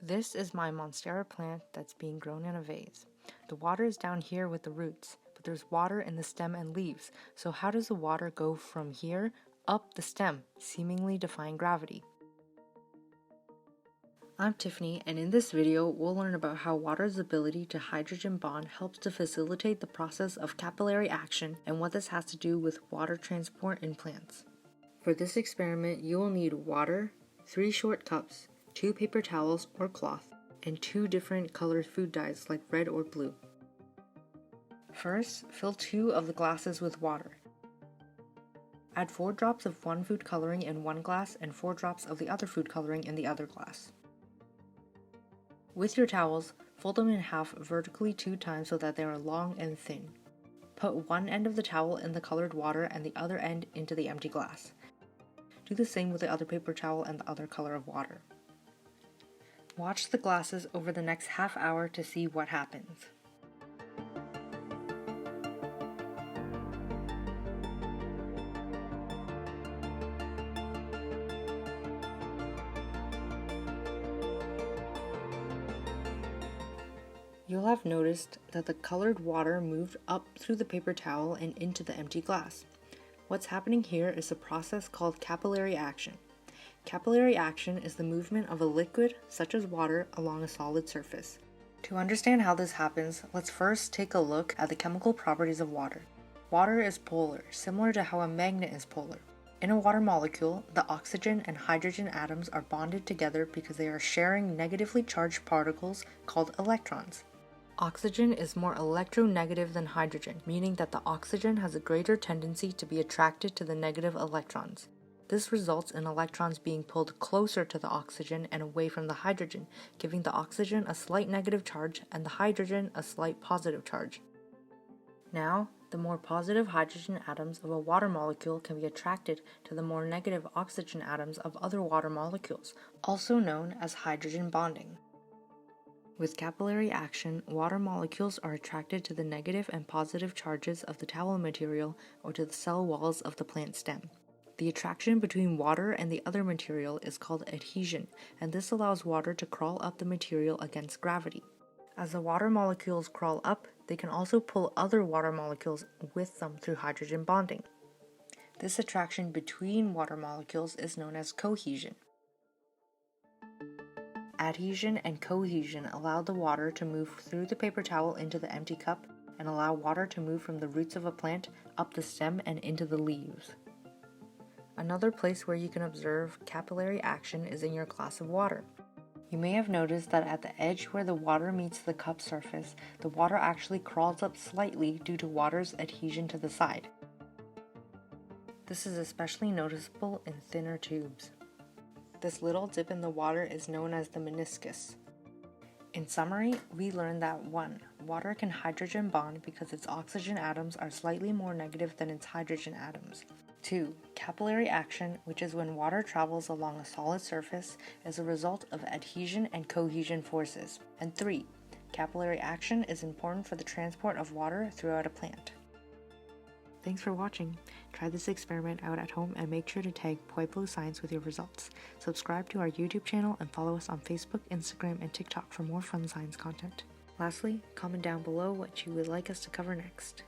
This is my monstera plant that's being grown in a vase. The water is down here with the roots, but there's water in the stem and leaves, so how does the water go from here up the stem, seemingly defying gravity? I'm Tiffany, and in this video, we'll learn about how water's ability to hydrogen bond helps to facilitate the process of capillary action and what this has to do with water transport in plants. For this experiment, you will need water, 3 short cups, 2 paper towels or cloth, and 2 different colored food dyes like red or blue. First, fill 2 of the glasses with water. Add 4 drops of one food coloring in one glass and 4 drops of the other food coloring in the other glass. With your towels, fold them in half vertically 2 times so that they are long and thin. Put one end of the towel in the colored water and the other end into the empty glass. Do the same with the other paper towel and the other color of water. Watch the glasses over the next half hour to see what happens. You'll have noticed that the colored water moved up through the paper towel and into the empty glass. What's happening here is a process called capillary action. Capillary action is the movement of a liquid, such as water, along a solid surface. To understand how this happens, let's first take a look at the chemical properties of water. Water is polar, similar to how a magnet is polar. In a water molecule, the oxygen and hydrogen atoms are bonded together because they are sharing negatively charged particles called electrons. Oxygen is more electronegative than hydrogen, meaning that the oxygen has a greater tendency to be attracted to the negative electrons. This results in electrons being pulled closer to the oxygen and away from the hydrogen, giving the oxygen a slight negative charge and the hydrogen a slight positive charge. Now, the more positive hydrogen atoms of a water molecule can be attracted to the more negative oxygen atoms of other water molecules, also known as hydrogen bonding. With capillary action, water molecules are attracted to the negative and positive charges of the towel material or to the cell walls of the plant stem. The attraction between water and the other material is called adhesion, and this allows water to crawl up the material against gravity. As the water molecules crawl up, they can also pull other water molecules with them through hydrogen bonding. This attraction between water molecules is known as cohesion. Adhesion and cohesion allow the water to move through the paper towel into the empty cup and allow water to move from the roots of a plant up the stem and into the leaves. Another place where you can observe capillary action is in your glass of water. You may have noticed that at the edge where the water meets the cup surface, the water actually crawls up slightly due to water's adhesion to the side. This is especially noticeable in thinner tubes. This little dip in the water is known as the meniscus. In summary, we learned that 1. Water can hydrogen bond because its oxygen atoms are slightly more negative than its hydrogen atoms. 2. Capillary action, which is when water travels along a solid surface, is a result of adhesion and cohesion forces. And 3. Capillary action is important for the transport of water throughout a plant. Thanks for watching. Try this experiment out at home and make sure to tag Pueblo Science with your results. Subscribe to our YouTube channel and follow us on Facebook, Instagram, and TikTok for more fun science content. Lastly, comment down below what you would like us to cover next.